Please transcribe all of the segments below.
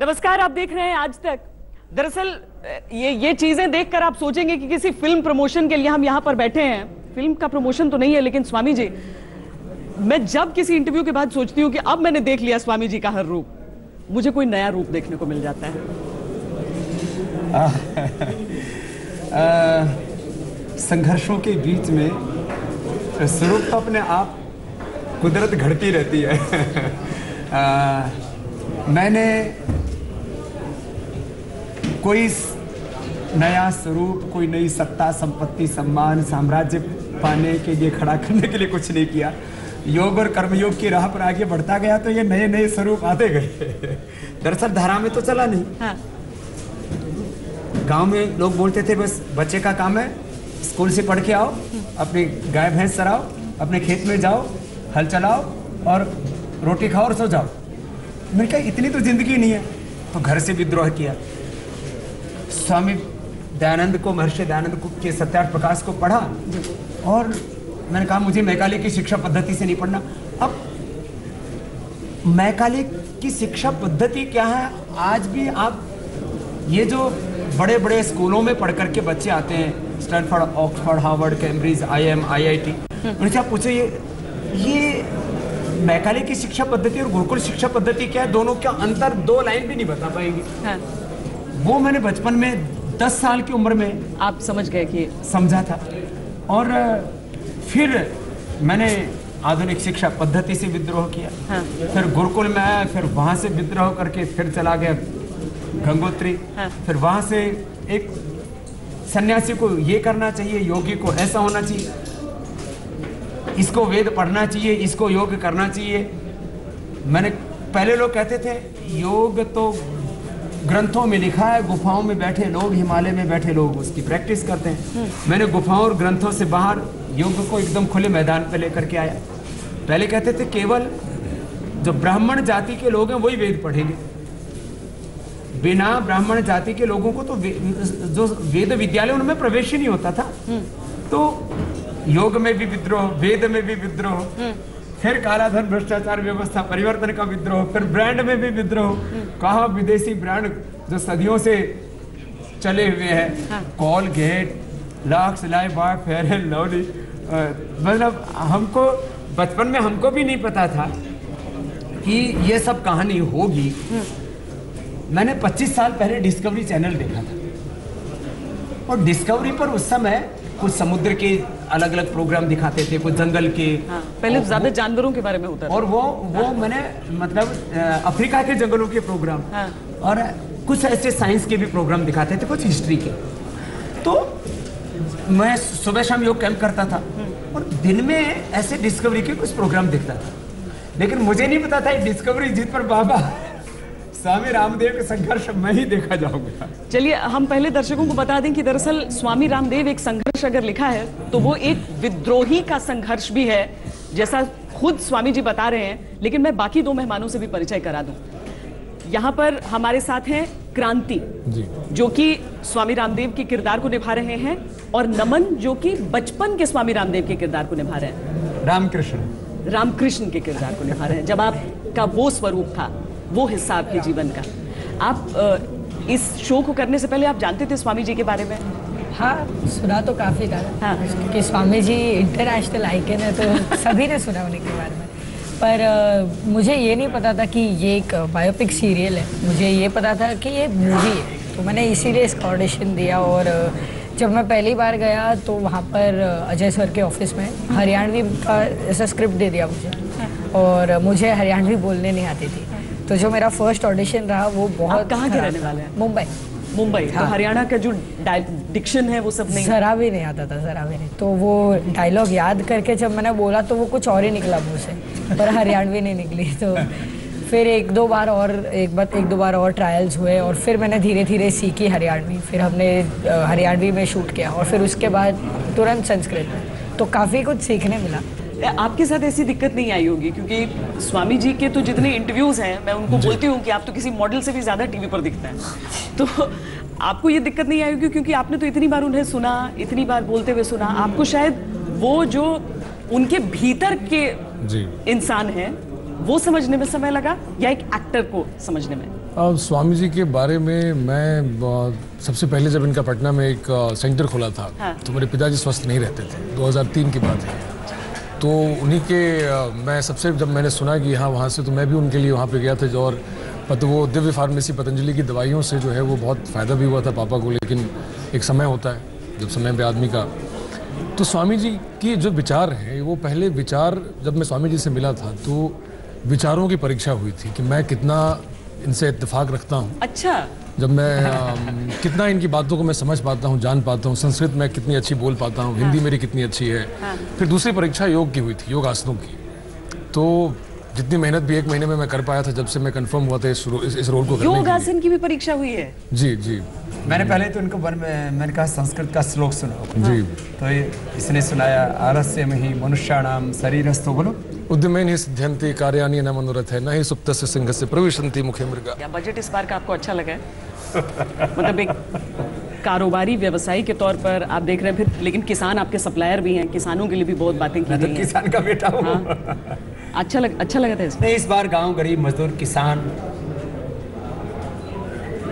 नमस्कार, आप देख रहे हैं आज तक। दरअसल ये चीजें देखकर आप सोचेंगे कि किसी फिल्म प्रमोशन के लिए हम यहाँ पर बैठे हैं। फिल्म का प्रमोशन तो नहीं है, लेकिन स्वामी जी, मैं जब किसी इंटरव्यू के बाद सोचती हूँ कि अब मैंने देख लिया स्वामी जी का हर रूप, मुझे कोई नया रूप देखने को मिल जाता है। संघर्षों के बीच में स्वरूप तो अपने आप कुदरत घड़ती रहती है। मैंने कोई नया स्वरूप, कोई नई सत्ता, संपत्ति, सम्मान, साम्राज्य पाने के लिए, खड़ा करने के लिए कुछ नहीं किया। योग और कर्मयोग की राह पर आगे बढ़ता गया तो ये नए नए स्वरूप आते गए। दरअसल धारा में तो चला नहीं। हाँ। गांव में लोग बोलते थे बस बच्चे का काम है स्कूल से पढ़ के आओ, अपनी गाय भैंस चराओ, अपने खेत में जाओ, हल चलाओ और रोटी खाओ और सो जाओ। मैंने कहा इतनी तो जिंदगी नहीं है, तो घर से विद्रोह किया। स्वामी दयानंद को, महर्षि दयानंद के सत्यार्थ प्रकाश को पढ़ा और मैंने कहा मुझे मैकाले की शिक्षा पद्धति से नहीं पढ़ना। अब मैकाले की शिक्षा पद्धति क्या है? आज भी आप ये जो बड़े बड़े स्कूलों में पढ़ करके बच्चे आते हैं, Stanford, Oxford, Harvard, Cambridge, IIM, IIT, उनसे आप पूछे ये मैकाले की शिक्षा पद्धति और गुरुकुल शिक्षा पद्धति क्या है, दोनों का अंतर 2 लाइन भी नहीं बता पाएंगे। हाँ। वो मैंने बचपन में 10 साल की उम्र में आप समझ गए कि समझा था। और फिर मैंने आधुनिक शिक्षा पद्धति से विद्रोह किया। हाँ। फिर गुरुकुल में आया, फिर वहां से विद्रोह करके फिर चला गया गंगोत्री। हाँ। फिर वहां से एक सन्यासी को ये करना चाहिए, योगी को ऐसा होना चाहिए, इसको वेद पढ़ना चाहिए, इसको योग करना चाहिए। मैंने पहले लोग कहते थे योग तो ग्रंथों में लिखा है, गुफाओं में बैठे लोग, हिमालय में बैठे लोग उसकी प्रैक्टिस करते हैं। मैंने गुफाओं और ग्रंथों से बाहर योग को एकदम खुले मैदान पे लेकर के आया। पहले कहते थे केवल जो ब्राह्मण जाति के लोग हैं वही वेद पढ़ेंगे, बिना ब्राह्मण जाति के लोगों को तो जो वेद विद्यालय उनमें प्रवेश ही नहीं होता था। तो योग में भी विद्रोह, वेद में भी विद्रोह, फिर कालाधन, भ्रष्टाचार, व्यवस्था परिवर्तन का विद्रोह, फिर ब्रांड में भी विद्रोह। कहा विदेशी ब्रांड जो सदियों से चले हुए हैं, हाँ। Colgate, lux, life boy, fair and lovely. मतलब हमको बचपन में हमको भी नहीं पता था कि ये सब कहानी होगी। मैंने 25 साल पहले डिस्कवरी चैनल देखा था और डिस्कवरी पर उस समय कुछ समुद्र के अलग अलग प्रोग्राम दिखाते थे, कुछ जंगल के। हाँ, पहले ज्यादा जानवरों के बारे में होता था। और वो मैंने मतलब अफ्रीका के जंगलों के प्रोग्राम। हाँ। और कुछ ऐसे साइंस के भी प्रोग्राम दिखाते थे, कुछ हिस्ट्री के। तो मैं सुबह शाम योग कैंप करता था और दिन में ऐसे डिस्कवरी के कुछ प्रोग्राम देखता था, लेकिन मुझे नहीं पता था डिस्कवरी जिस पर बाबा स्वामी रामदेव का संघर्ष मैं ही देखा जाऊंगा। चलिए हम पहले दर्शकों को बता दें कि दरअसल स्वामी रामदेव एक संघर्ष अगर लिखा है तो वो एक विद्रोही का संघर्ष भी है, जैसा खुद स्वामी जी बता रहे हैं। लेकिन मैं बाकी 2 मेहमानों से भी परिचय करा दूं। यहाँ पर हमारे साथ हैं क्रांति जी, जो कि स्वामी रामदेव के किरदार को निभा रहे हैं, और नमन जो कि बचपन के स्वामी रामदेव के किरदार को निभा रहे हैं। रामकृष्ण के किरदार को निभा रहे हैं, जब आपका वो स्वरूप था, वो हिस्सा आपके जीवन का। आप इस शो को करने से पहले आप जानते थे स्वामी जी के बारे में? हाँ, सुना तो काफ़ी था। हाँ। क्योंकि स्वामी जी इंटरनेशनल आइकन है, तो सभी ने सुना उनके बारे में। पर मुझे ये नहीं पता था कि ये एक बायोपिक सीरियल है। मुझे ये पता था कि ये मूवी है, तो मैंने इसीलिए इसका ऑडिशन दिया। और जब मैं पहली बार गया तो वहाँ पर अजय सर के ऑफिस में हरियाणवी का ऐसा स्क्रिप्ट दे दिया मुझे, और मुझे हरियाणवी बोलने नहीं आती थी। तो जो मेरा फर्स्ट ऑडिशन रहा वो बहुत। कहाँ के रहने वाले हैं? मुंबई। हाँ। तो हरियाणा का जो डिक्शन है वो सब नहीं, जरा भी नहीं आता था, जरा भी नहीं। तो वो डायलॉग याद करके जब मैंने बोला तो वो कुछ और ही निकला मुँह से, पर हरियाणवी नहीं निकली। तो फिर एक दो बार और ट्रायल्स हुए, और फिर मैंने धीरे धीरे सीखी हरियाणवी। फिर हमने हरियाणवी में शूट किया, और फिर उसके बाद तुरंत संस्कृत में। तो काफ़ी कुछ सीखने मिला। आपके साथ ऐसी दिक्कत नहीं आई होगी, क्योंकि स्वामी जी के तो जितने इंटरव्यूज हैं, मैं उनको बोलती हूँ कि आप तो किसी मॉडल से भी ज्यादा टीवी पर दिखते हैं। तो आपको ये दिक्कत नहीं आई होगी, क्योंकि आपने तो इतनी बार उन्हें सुना, इतनी बार बोलते हुए सुना। आपको शायद वो जो उनके भीतर के इंसान हैं वो समझने में समय लगा, या एक एक्टर को समझने में? अब स्वामी जी के बारे में मैं सबसे पहले जब इनका पटना में एक सेंटर खुला था, हाँ। तो मेरे पिताजी स्वस्थ नहीं रहते थे, 2003 की बात है। तो उन्हीं के मैं सबसे जब मैंने सुना कि हाँ वहाँ से, तो मैं भी उनके लिए वहाँ पे गया था। जो और वो दिव्य फार्मेसी पतंजलि की दवाइयों से जो है वो बहुत फ़ायदा भी हुआ था पापा को, लेकिन एक समय होता है जब समय पे आदमी का। तो स्वामी जी की जो विचार हैं, वो पहले विचार जब मैं स्वामी जी से मिला था तो विचारों की परीक्षा हुई थी कि मैं कितना इनसे इत्तेफाक रखता हूँ। अच्छा। जब मैं कितना इनकी बातों को मैं समझ पाता हूँ, जान पाता हूँ, संस्कृत मैं कितनी अच्छी बोल पाता हूँ, हिंदी मेरी कितनी अच्छी है। फिर दूसरी परीक्षा योग की हुई थी, योग आसनों की। तो जितनी मेहनत भी 1 महीने में मैं कर पाया था, जब से मैं कंफर्म हुआ था इस रोल को करने योग आसन की भी परीक्षा हुई है? जी जी। मैंने पहले तो इनको मैंने कहा संस्कृत का श्लोक सुना जी। तो इसने सुनाया, आलस्य में ही मनुष्याणाम शरीरस्थो, बोलो, उद्यमेन ही सिद्ध्यन्ति कार्याणि न मनोरथ है, न ही सुप्तस्य सिंहस्य प्रविशन्ति मुखे मृगा। क्या बजट इस बार का आपको अच्छा लगा है? मतलब एक कारोबारी व्यवसायी के तौर पर आप देख रहे हैं, फिर लेकिन किसान आपके सप्लायर भी हैं, किसानों के लिए भी बहुत बातें की गई हैं। किसान का बेटा हूँ। हाँ। अच्छा लगा था इसमें? इस बार गांव, गरीब, मजदूर, किसान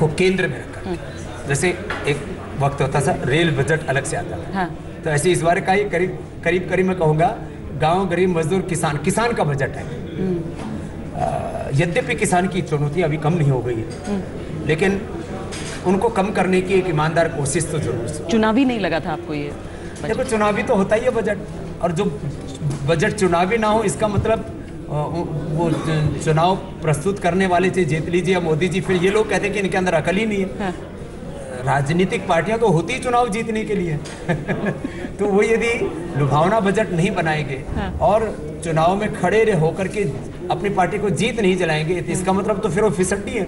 को केंद्र में रखा। जैसे एक वक्त होता था रेल बजट अलग से आता था, हाँ। तो ऐसे इस बार का ही करीब मैं कहूँगा गांव, गरीब, मजदूर, किसान का बजट है। यद्यपि किसान की चुनौती अभी कम नहीं हो गई है, लेकिन उनको कम करने की एक ईमानदार कोशिश तो जरूर। चुनावी नहीं लगा था आपको ये? देखो चुनावी तो होता ही है बजट, और जो बजट चुनावी ना हो इसका मतलब वो चुनाव प्रस्तुत करने वाले चाहे जेटली जी या मोदी जी, फिर ये लोग कहते हैं कि इनके अंदर अकल ही नहीं है। हाँ। राजनीतिक पार्टियां तो होती ही चुनाव जीतने के लिए तो वो यदि लुभावना बजट नहीं बनाएंगे, हाँ। और चुनाव में खड़े होकर के अपनी पार्टी को जीत नहीं जलाएंगे, तो इसका मतलब तो फिर वो फिसड्डी है।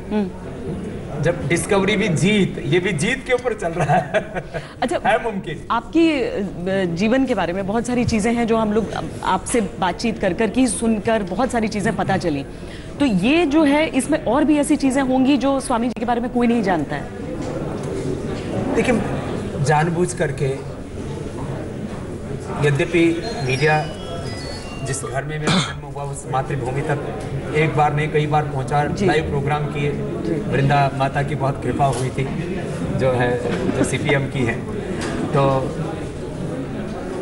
जब डिस्कवरी भी जीत, ये भी जीत के ऊपर चल रहा है। अच्छा, है मुमकिन। आपकी जीवन के बारे में बहुत सारी चीजें हैं जो हम लोग आपसे बातचीत कर की सुनकर बहुत सारी चीजें पता चली। तो ये जो है, इसमें और भी ऐसी चीजें होंगी जो स्वामी जी के बारे में कोई नहीं जानता है? देखिए, जानबूझ करके, यद्यपि मीडिया जिस घर में मेरा जन्म हुआ उस मातृभूमि तक एक बार नहीं कई बार पहुंचा, लाइव प्रोग्राम किए, वृंदा माता की बहुत कृपा हुई थी जो CPM की है। तो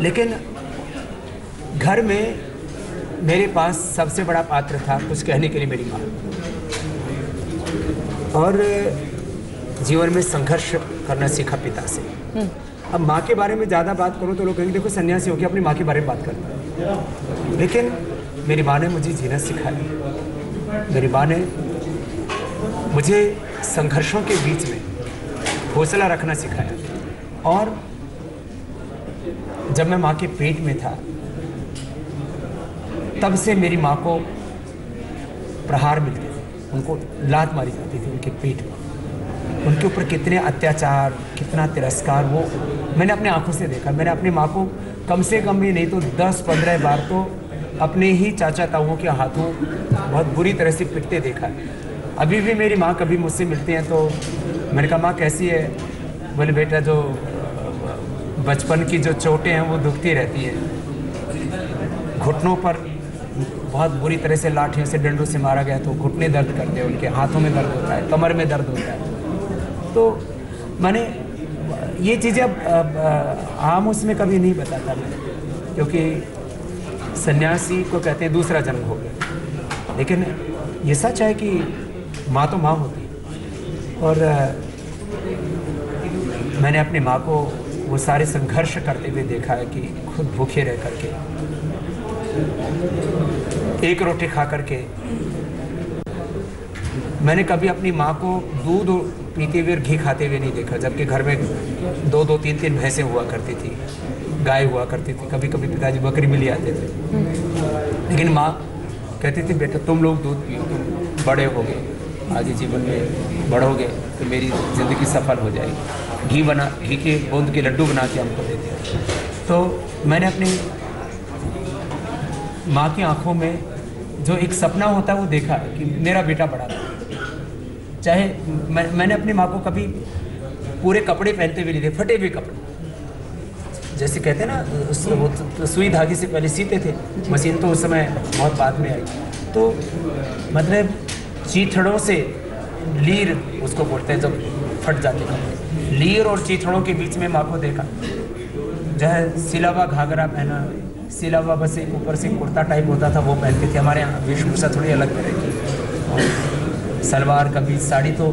लेकिन घर में मेरे पास सबसे बड़ा पात्र था कुछ कहने के लिए, मेरी माँ। और जीवन में संघर्ष करना सीखा पिता से। अब माँ के बारे में ज़्यादा बात करूँ तो लोग कहेंगे देखो सन्यासी हो के अपनी माँ के बारे में बात करता है, लेकिन मेरी माँ ने मुझे जीना सिखाया। मेरी माँ ने मुझे संघर्षों के बीच में हौसला रखना सिखाया। और जब मैं माँ के पेट में था तब से मेरी माँ को प्रहार मिलते थे, उनको लात मारी जाती थी उनके पेट में। उनके ऊपर कितने अत्याचार, कितना तिरस्कार वो मैंने अपने आंखों से देखा। मैंने अपनी माँ को कम से कम भी नहीं तो 10-15 बार तो अपने ही चाचा ताऊओं के हाथों बहुत बुरी तरह से पिटते देखा है। अभी भी मेरी माँ कभी मुझसे मिलती हैं तो मैंने कहा माँ कैसी है? बोले बेटा जो बचपन की जो चोटें हैं वो दुखती रहती हैं। घुटनों पर बहुत बुरी तरह से लाठियों से, डंडों से मारा गया तो घुटने दर्द करते हैं, उनके हाथों में दर्द होता है, कमर में दर्द होता है। तो मैंने ये चीज़ें अब आम उसमें कभी नहीं बताता मैं, क्योंकि सन्यासी को कहते हैं दूसरा जन्म हो गया। लेकिन ये सच है कि माँ तो माँ होती है, और मैंने अपनी माँ को वो सारे संघर्ष करते हुए देखा है कि खुद भूखे रह करके, एक रोटी खा करके। मैंने कभी अपनी माँ को दूध पीते हुए, घी खाते हुए नहीं देखा, जबकि घर में 2-2, 3-3 भैंसें हुआ करती थी, गाय हुआ करती थी, कभी कभी पिताजी बकरी भी ले आते थे। लेकिन माँ कहती थी बेटा तुम लोग दूध पियो, तुम बड़े होगे, आगे जीवन में बढ़ोगे तो मेरी ज़िंदगी सफल हो जाएगी। घी के बूंद के लड्डू बना के हमको देते हैं। तो मैंने अपनी माँ की आंखों में जो एक सपना होता है वो देखा कि मेरा बेटा बड़ा था। चाहे मैंने अपनी माँ को कभी पूरे कपड़े पहनते हुए नहीं देखे, फटे हुए कपड़े, जैसे कहते हैं ना वो सुई धागे से पहले सीते थे, मशीन तो उस समय बहुत बाद में आई। तो मतलब चीथड़ों से लीर उसको बोलते हैं जब फट जाते कपड़े। लीर और चीथड़ों के बीच में माँ को देखा, जो है सिलावा घाघरा पहना, सिलावा बस एक ऊपर से कुर्ता टाइप होता था वो पहनते थे। हमारे यहाँ वेशभूषा थोड़ी अलग तरह की, और सलवार कभी साड़ी तो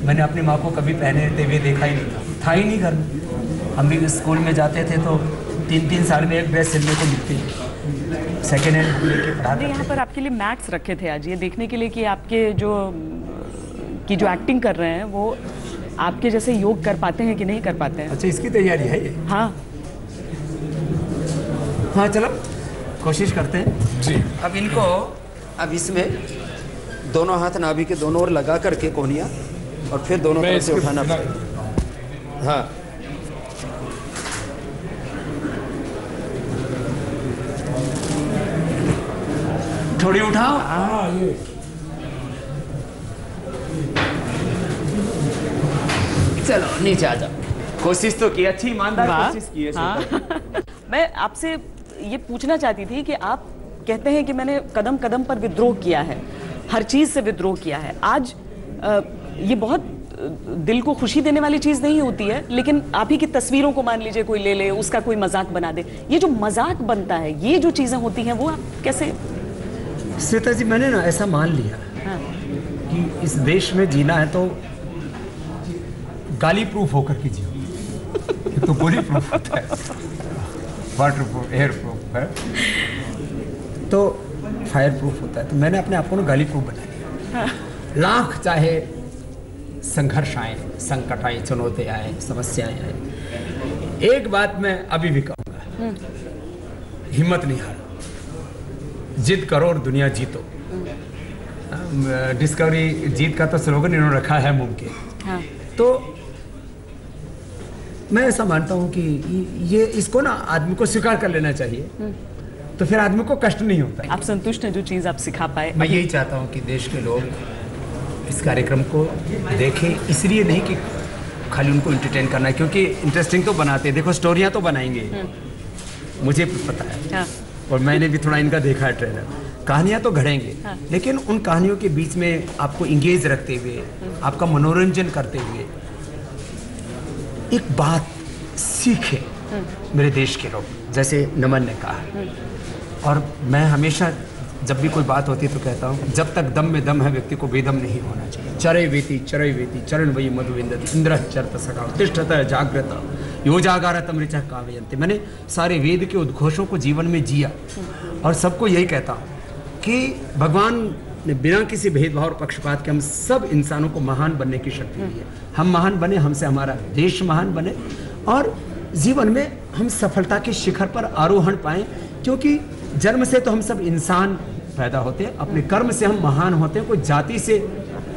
मैंने अपनी माँ को कभी पहनते हुए देखा ही नहीं था ही नहीं घर में। हम भी स्कूल में जाते थे तो 3-3 साल में एक ड्रेस सिलने को मिलती थी, सेकेंड हैंड हम लेके पढ़ाते। यहाँ पर आपके लिए मैट्स रखे थे आज, ये देखने के लिए कि आपके जो एक्टिंग कर रहे हैं वो आपके जैसे योग कर पाते हैं कि नहीं कर पाते हैं। अच्छा, इसकी तैयारी है ये? हाँ हाँ, चलो कोशिश करते हैं जी। अब इनको, अब इसमें दोनों हाथ नाभि के दोनों ओर लगा करके कोहनियाँ, और फिर दोनों तरफ से उठाना। हाँ, थोड़ी उठाओ। हाँ, ये चलो नीचे आ जाओ। कोशिश तो की, अच्छी ईमानदार कोशिश की है। हाँ। मैं आपसे ये पूछना चाहती थी कि आप कहते हैं कि मैंने कदम कदम पर विद्रोह किया है, हर चीज से विद्रोह किया है। आज ये बहुत दिल को खुशी देने वाली चीज नहीं होती है, लेकिन आप ही की तस्वीरों को मान लीजिए कोई ले ले, उसका कोई मजाक बना दे, ये जो मजाक बनता है, ये जो चीजें होती हैं वो आप कैसे? श्वेता जी, मैंने ना ऐसा मान लिया कि इस देश में जीना है तो गाली प्रूफ होकर के जियो। तो गोली प्रूफ होता है, वाटर प्रूफ, एयर प्रूफ है, तो फायर प्रूफ होता है। तो मैंने अपने आप को गाली प्रूफ बना लिया। लाख चाहे संघर्ष आए, संकट आए, चुनौती आए, समस्याएं आए, एक बात मैं अभी भी कहूँगा, हिम्मत नहीं हारो, जिद करो और दुनिया जीतो। डिस्कवरी जीत का तो स्लोगन इन्होंने रखा है, मुमकिन। हाँ। तो मैं ऐसा मानता हूँ कि ये इसको ना आदमी को स्वीकार कर लेना चाहिए, तो फिर आदमी को कष्ट नहीं होता। आप संतुष्ट हैं जो चीज आप सिखा पाए? मैं यही चाहता हूँ कि देश के लोग इस कार्यक्रम को देखें, इसलिए नहीं कि खाली उनको एंटरटेन करना है, क्योंकि इंटरेस्टिंग तो बनाते हैं, देखो स्टोरियाँ तो बनाएंगे, मुझे पता है। हाँ। और मैंने भी थोड़ा इनका देखा है ट्रेलर, कहानियाँ तो घड़ेंगे। हाँ। लेकिन उन कहानियों के बीच में आपको इंगेज रखते हुए, आपका मनोरंजन करते हुए एक बात सीखे मेरे देश के लोग, जैसे नमन ने कहा। और मैं हमेशा जब भी कोई बात होती है तो कहता हूँ, जब तक दम में दम है व्यक्ति को बेदम नहीं होना चाहिए। चरय वेति चरण वही मधु विंदति इंद्र चरत सखा तिष्ठत जागृत यो जागारतम ऋचा काव्यंते। मैंने सारे वेद के उद्घोषों को जीवन में जिया, और सबको यही कहता हूँ कि भगवान ने बिना किसी भेदभाव और पक्षपात के हम सब इंसानों को महान बनने की शक्ति दी है। हम महान बने, हमसे हमारा देश महान बने, और जीवन में हम सफलता के शिखर पर आरोहण पाएं, क्योंकि जन्म से तो हम सब इंसान पैदा होते हैं, अपने कर्म से हम महान होते हैं, कोई जाति से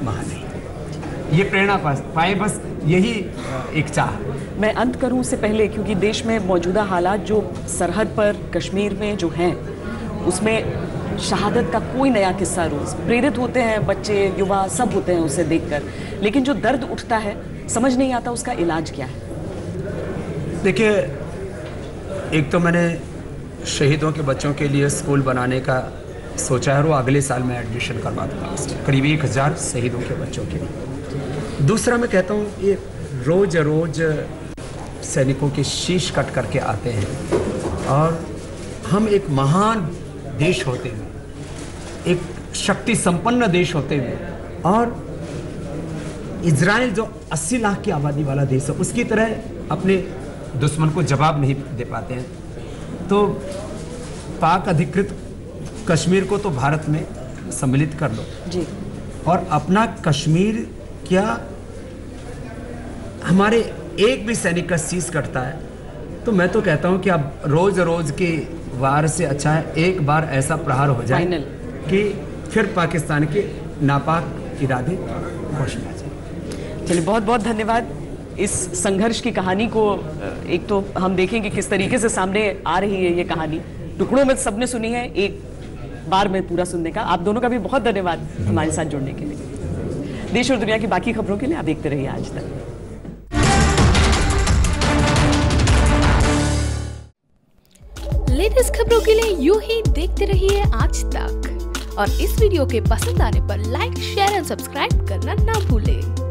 महान नहीं। ये प्रेरणा पाए, बस यही एक चाह। मैं अंत करूं उससे पहले, क्योंकि देश में मौजूदा हालात जो सरहद पर कश्मीर में जो हैं, उसमें शहादत का कोई नया किस्सा रोज प्रेरित होते हैं, बच्चे युवा सब होते हैं उसे देखकर, लेकिन जो दर्द उठता है समझ नहीं आता उसका इलाज क्या है। देखिए, एक तो मैंने शहीदों के बच्चों के लिए स्कूल बनाने का सोचा है, और वो अगले साल मैं एडमिशन करवा दूँगा, करीब 1000 शहीदों के बच्चों के लिए। दूसरा मैं कहता हूँ, ये रोज रोज सैनिकों के शीश कट करके आते हैं, और हम एक महान देश होते हुए, एक शक्ति संपन्न देश होते हुए, और इजराइल जो 80 लाख की आबादी वाला देश है, उसकी तरह अपने दुश्मन को जवाब नहीं दे पाते हैं। तो पाक अधिकृत कश्मीर को तो भारत में सम्मिलित कर लो जी, और अपना कश्मीर, क्या हमारे एक भी सैनिक का शीश कटता है तो मैं तो कहता हूं कि अब रोज रोज के वार से अच्छा है एक बार ऐसा प्रहार हो जाए फाइनल कि फिर पाकिस्तान के नापाक इरादे होश में आ जाए। चलिए, बहुत बहुत धन्यवाद। इस संघर्ष की कहानी को एक तो हम देखेंगे किस तरीके से सामने आ रही है ये कहानी, टुकड़ों में सबने सुनी है, एक बार में पूरा सुनने का। आप दोनों का भी बहुत धन्यवाद हमारे साथ जुड़ने के लिए। देश और दुनिया की बाकी खबरों के लिए आप देखते रहिए आज तक। लेटेस्ट खबरों के लिए यूं ही देखते रहिए आज तक। और इस वीडियो के पसंद आने पर लाइक, शेयर एंड सब्सक्राइब करना ना भूलें।